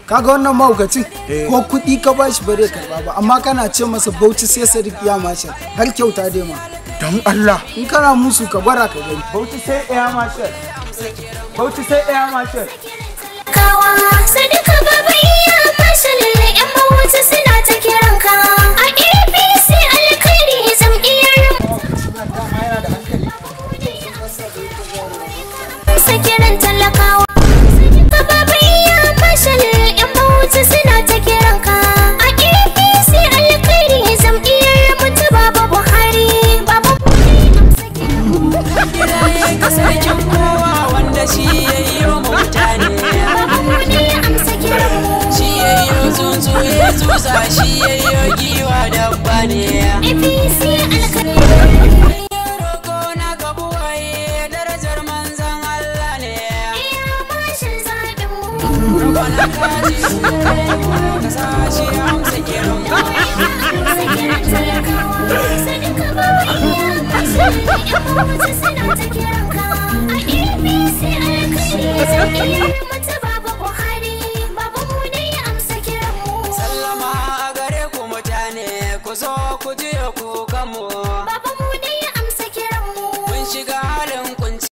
kaga wannan mahaukacin ko kuɗi ka bashi bare karba ba amma kana ce masa Bauchi sai Sadiq ya Marshal har kyauta dai ma don Allah in kana musu ka bara ka gani Bauchi sai Air Marshal Bauchi sai Air Marshal kawa Sadiq baba iya Marshal yan Bauchi suna ta kiran ka a APC alkhairi jam'iyyar sakiran talakawa Sadiq baba iya Marshal yan Bauchi suna ta kiran ka a APC alkhairi jam'iyyar mutu baba Buhari baba sarkin kowa wanda shi yayyo mutane shi yayyo tsuntsu ya tsutsa shi yayyo giwa dabba ne APC alkhairi roko na gabuwaye darajar manzan Allah ne iya Marshal zaɓin roko na kaji ka sa shi amsa kiran sakiran talakawa Sadiq baba iya Marshal yan Bauchi suna ta kiran ka a APC alkhairi jam'iyyar